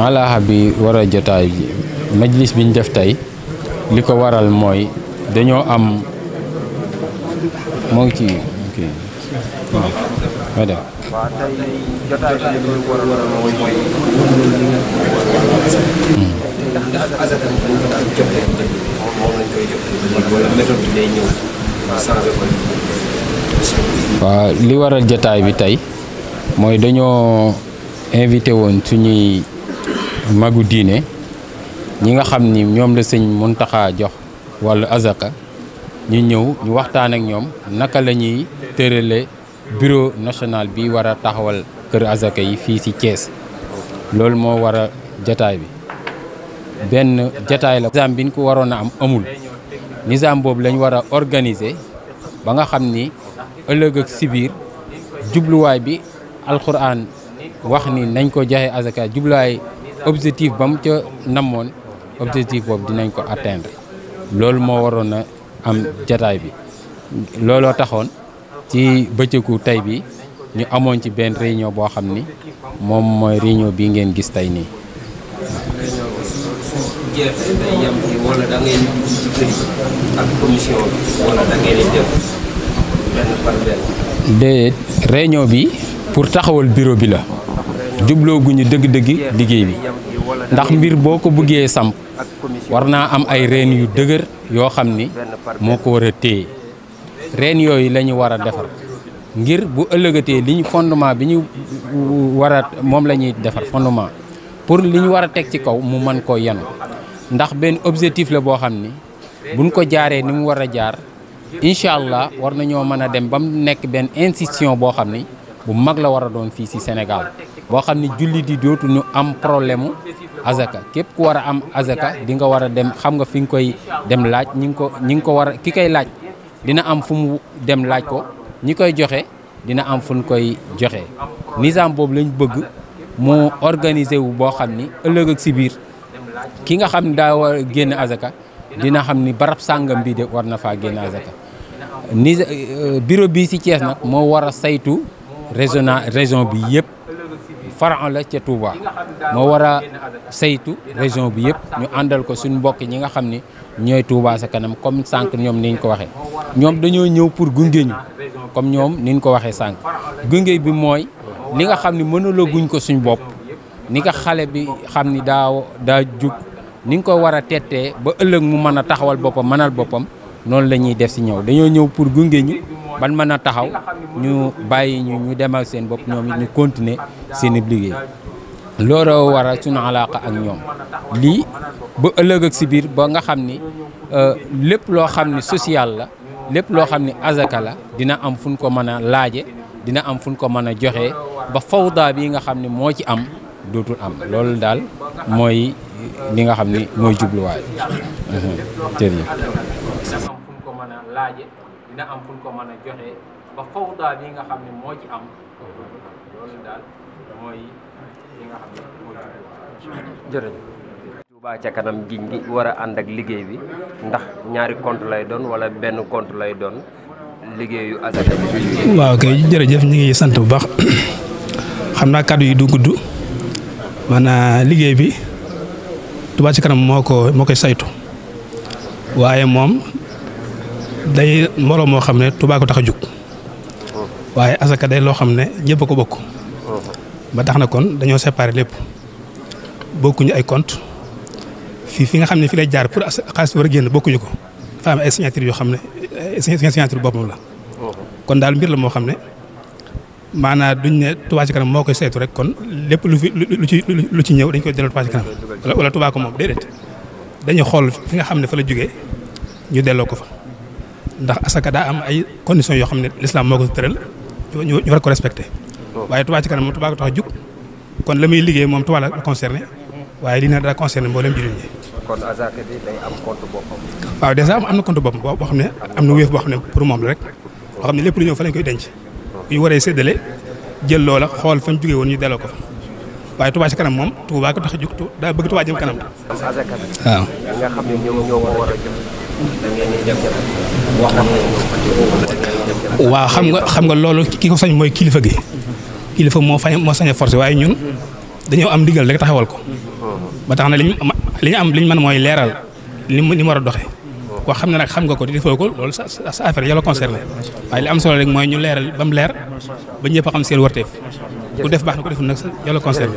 alaaxa bi war a jotaay bi majlis bi ñu def tey li ko waral mooy dañoo am moo ngi ci kii waaw ma dem waaw li waral jotaay bi tey mooy dañoo invité woon suñuy magu diine ñi nga xam ni ñoom la sëñ Muntaxa jox wàllu azaka ñu ñëw ñu waxtaan ak ñoom naka la ñuy tërale bureau national bi war a taxawal kër azaka yi fii ci Thiès loolu moo war a jataay bi benn jataay la nizaam bi ñu ko waroon a am amul nizaam boobu lañ war a organiser ba nga xam ni ëllëg ak si biir jubluwaay bi alxuraan wax ni nañ ko joxe azaka jubluwaay objectif ba mu ca namoon objectif boobu dinañ ko atteindre loolu moo waroon a am jataay bi looloo taxoon ci bëccëgu tey bi ñu amoon ci benn réunion boo xam ni moom mooy réunion bi ngeen gis tey nii. déedéet réunion bi pour taxawal bureau bi la jublooguñu dëgg-dëgg liggéey bi ndax mbir boo ko bëggee samp war naa am ay reen yu dëgër yoo xam ni moo ko war a téye reen yooyu la ñu war a defar ngir bu ëllëgatee li ñu fondement bi ñu war a moom la ñuy defar fondement pour li ñu war a teg ci kaw mu mën koo yenu ndax benn objectif la boo xam ni buñ ko jaaree ni mu war a jaar incha allah war nañoo mën a dem ba mu nekk benn institution boo xam ni bu mag la war a doon fii ci Sénégal boo xam ni jullit yi dootuñu am problème mu azaka képp ku war a am azaka di nga war a dem xam nga fi nga koy dem laaj ñi ngi ko war a ki koy laaj dina am fu mu dem laaj ko ñi koy joxe dina am fu ñu koy joxe nizaam boobu lañ bëgg mu organiser wu boo xam ni ëllëg ak si biir ki nga xam ni daa war a génn azaka dina xam ni barab sàngam bii de war na faa génn azaka bureau bii ci Thiès nag moo war a saytu région bi yëpp faran la ca Touba moo war a saytu région bi yëpp ñu àndal ko suñu mbokk ñi nga xam ni ñooy Touba sa kanam comme sànq ñoom niñ ko waxee ñoom dañoo ñëw pour gunge ñu comme ñoom niñ ko waxee sànq gunge bi mooy li nga xam ni mënuloo guñ ko suñ bopp ni nga xale bi xam ni daa jug ni nga ko war a tettee ba ëllëg mu mën a taxawal boppam mënal boppam noonu la ñuy def si ñëw dañoo ñëw pour gunge ñu ban mën a taxaw ñu bàyyi ñu demal seen bopp ñoom it ñu continuer seen liggéey looloo waral suñu alaaka ak ñoom lii ba ëllëg ak si biir ba nga xam ni lépp loo xam ni social la lépp loo xam ni azaka la dina am fu ñu ko mën a laaje dina am fu ñu ko mën a joxe ba fawda bi nga xam ni moo ci am dootul am loolu daal mooy li nga xam ni mooy jubluwaay jërëjëf. dina am fu ñu ko mën a joxe ba fawda bi nga xam ne moo ci am loolu daal mooy li nga xam ne mooy jërëjëf. Touba ca kanam gi war a ànd ak liggéey bi ndax ñaari compte lay doon wala benn compte lay doon liggéeyu azaka bi. waaw kay jërëjëf ñu ngi sant bu baax xam naa kàddu yi du gudd maanaam liggéey bi Touba ca kanam moo koy saytu waaye moom day mbooloo moo xam ne Touba ko tax a jug waaye asaka day loo xam ne ñëpp a ko bokk ba tax na kon dañoo séparé lépp bokkuñu ay compte fi nga xam ne fi lay jaar pour xaalis war a génn bokkuñu ko dafa am ay signature yoo xam ne signature boppam la kon daal mbir la moo xam ne maanaam duñ ne Touba ci kanam moo koy saytu rek kon lépp lu ci ñëw dañ koy delloo Touba ci kanam wala Touba ko moom déedéet dañuy xool fi nga xam ne fa la jógee ñu delloo ko fa ndax asaka daa am ay conditions yoo xam ne l'islam moo ko tëral ñu war ko respecté waaye Touba ci kanam moom Touba ko tax a jug kon la muy liggéey moom Touba la concerné waaye lii nag daa concerné mboolem jullit ñi. kon asaka bi day am compte boppam. waaw dèjà am na compte boppam boo xam ne am na wéef boo xam ne pour moom la rek boo xam ne lépp lu ñëw fa lañ koy denc bu ñu waree séddale jël loola xool fa ñu jugee woon ñu delloo ko fa waaye Touba ci kanam moom Touba ko tax a jug daa bëgg Touba jëm kanam. asaka bi. waaw. nga xam ne ñoo ko war a jël. waaw xam nga loolu ki ko sañ mooy kilifa gi kilifa moo sañ a forcé waaye ñun dañoo am ndigal rek taxawal ko ba tax na li ñu mën mooy leeral ni mu war a doxee koo xam ne nag xam nga ko di defoo ko loolu sa affaire yow la concerné waaye li am solo rek mooy ñu leeral ba mu leer ba ñëpp a xam seen warteef ku def baax na ku def nag yow la concerné